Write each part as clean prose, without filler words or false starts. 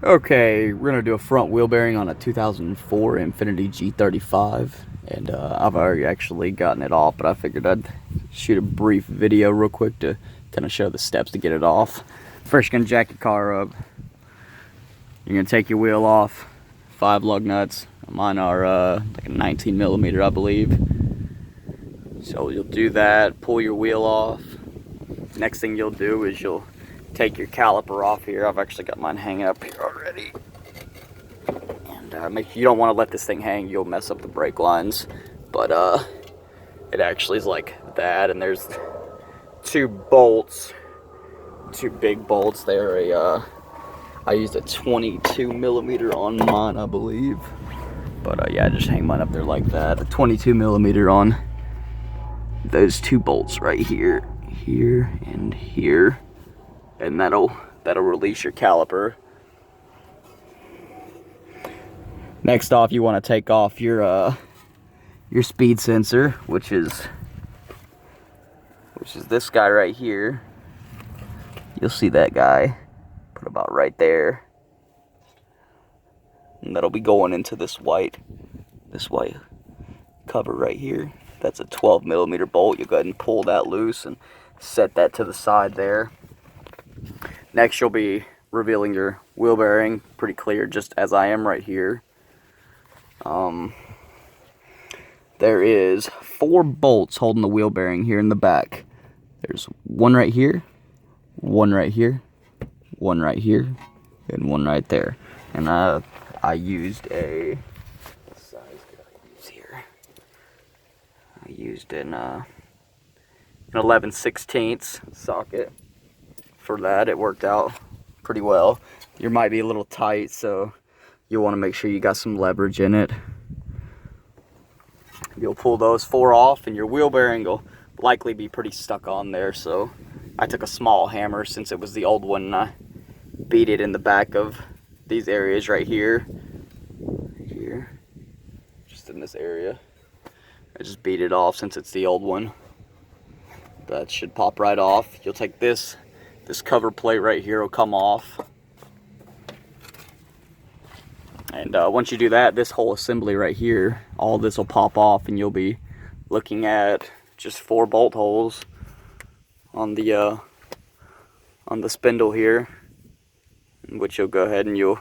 Okay, we're gonna do a front wheel bearing on a 2004 Infiniti G35, and I've already actually gotten it off, but I figured I'd shoot a brief video real quick to kind of show the steps to get it off. First, you're gonna jack your car up. You're gonna take your wheel off. 5 lug nuts. Mine are like a 19 millimeter, I believe. So you'll do that. Pull your wheel off. Next thing you'll do is you'll take your caliper off here. I've actually got mine hanging up here already. And you don't want to let this thing hang. You'll mess up the brake lines. But it actually is like that. And there's 2 bolts, 2 big bolts. They're I used a 22 millimeter on mine, I believe. But yeah, I just hang mine up there like that. A 22 millimeter on those 2 bolts right here, here, and here. And that'll release your caliper. Next off, you want to take off your speed sensor, which is this guy right here. You'll see that guy put about right there, and that'll be going into this white cover right here. That's a 12 millimeter bolt. You go ahead and pull that loose and set that to the side there. Next, you'll be revealing your wheel bearing, pretty clear, just as I am right here. There is 4 bolts holding the wheel bearing here in the back. There's one right here, one right here, one right here, and one right there. And I used a, what size did I use here? I used an 11/16 socket. For that, it worked out pretty well. You might be a little tight, so you'll want to make sure you got some leverage in it. You'll pull those 4 off, and your wheel bearing will likely be pretty stuck on there. So I took a small hammer, since it was the old one, and I beat it in the back of these areas right here, just in this area. I just beat it off since it's the old one. That should pop right off. You'll take this cover plate right here will come off. And once you do that, this whole assembly right here, all this will pop off, and you'll be looking at just 4 bolt holes on the spindle here, which you'll go ahead and you'll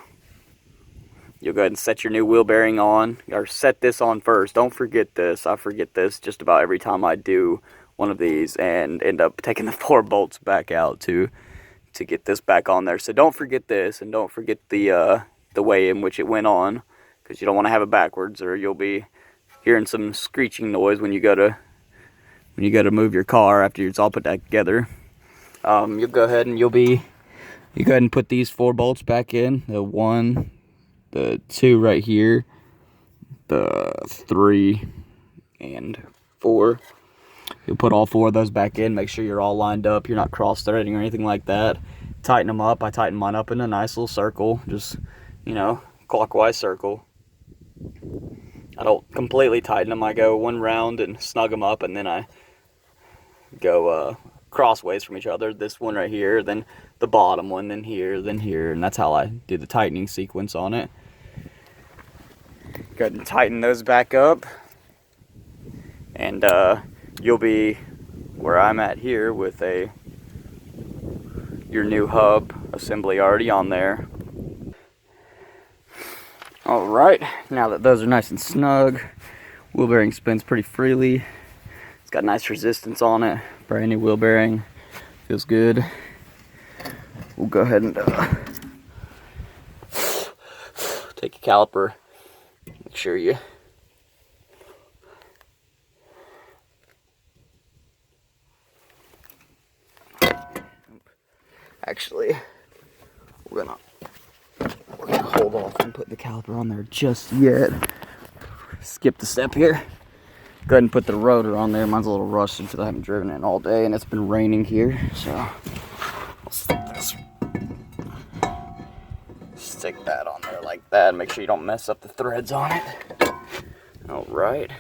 go ahead and set your new wheel bearing on, or set this on first. Don't forget this. I forget this just about every time I do one of these, and end up taking the 4 bolts back out to get this back on there. So don't forget this, and don't forget the way in which it went on, because you don't want to have it backwards, or you'll be hearing some screeching noise when you go to move your car after it's all put back together. You'll go ahead and you go ahead and put these 4 bolts back in. The 1, the 2 right here, the 3, and 4. You'll put all 4 of those back in. Make sure you're all lined up. You're not cross-threading or anything like that. Tighten them up. I tighten mine up in a nice little circle. Just, clockwise circle. I don't completely tighten them. I go one round and snug them up, and then I go crossways from each other. This one right here, then the bottom one, then here, and that's how I do the tightening sequence on it. Go ahead and tighten those back up, and you'll be where I'm at here with your new hub assembly already on there. Alright, now that those are nice and snug, wheel bearing spins pretty freely. It's got nice resistance on it. Brand new wheel bearing. Feels good. We'll go ahead and take your caliper. Make sure you actually, we're gonna hold off and put the caliper on there just yet. Skip the step here. Go ahead and put the rotor on there. Mine's a little rusty because I haven't driven it all day, and it's been raining here, so I'll stick that on there like that. Make sure you don't mess up the threads on it. Alright.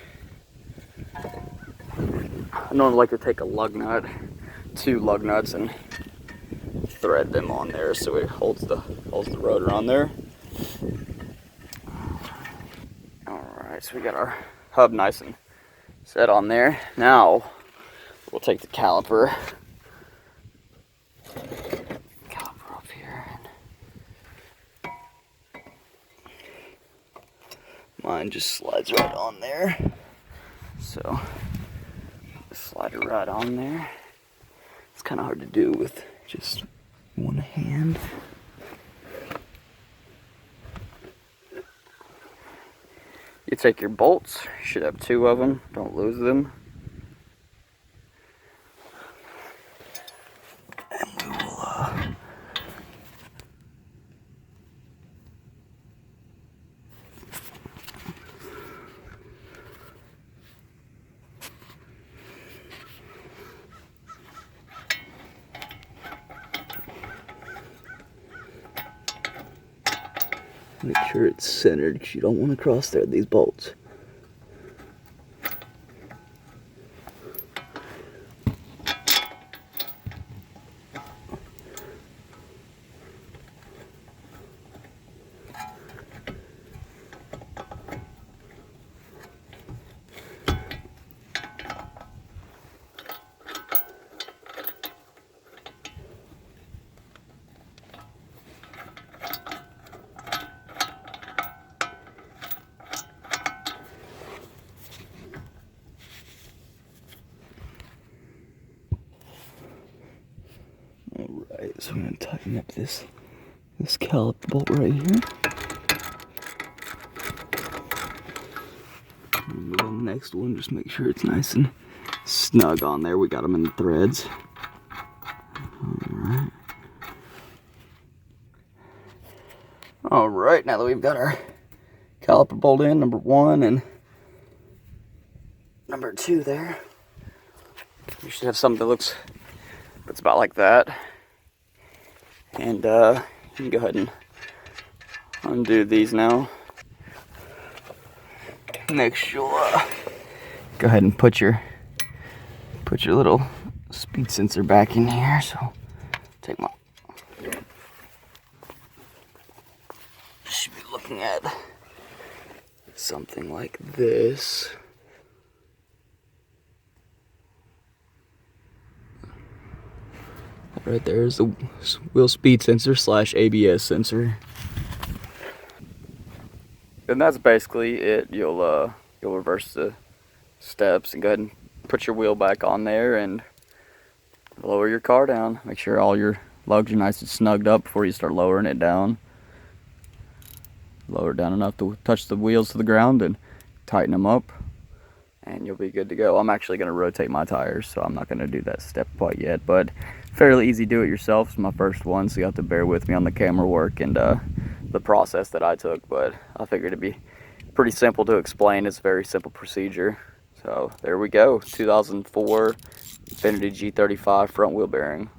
I normally like to take a lug nut, 2 lug nuts, and thread them on there so it holds the rotor on there. Alright, so we got our hub nice and set on there. Now we'll take the caliper up here. Mine just slides right on there. So slide it right on there. It's kind of hard to do with just one hand. You take your bolts, you should have 2 of them, don't lose them. And we will make sure it's centered because you don't want to cross thread these bolts. Alright, so I'm going to tighten up this caliper bolt right here. And the next one, just make sure it's nice and snug on there. We got them in the threads. Alright. Alright, now that we've got our caliper bolt in, number 1 and number 2 there, you should have something that looks it's about like that. And you can go ahead and undo these now. Next you'll go ahead and put your little speed sensor back in here. So take my, should be looking at something like this. Right there is the wheel speed sensor / ABS sensor. And that's basically it. You'll reverse the steps and go ahead and put your wheel back on there and lower your car down. Make sure all your lugs are nice and snugged up before you start lowering it down. Lower it down enough to touch the wheels to the ground and tighten them up, and you'll be good to go. I'm actually going to rotate my tires, so I'm not going to do that step quite yet, but fairly easy do it yourself. It's my first one, so you have to bear with me on the camera work and the process that I took, but I figured it'd be pretty simple to explain. It's a very simple procedure. So there we go, 2004 Infiniti G35 front wheel bearing.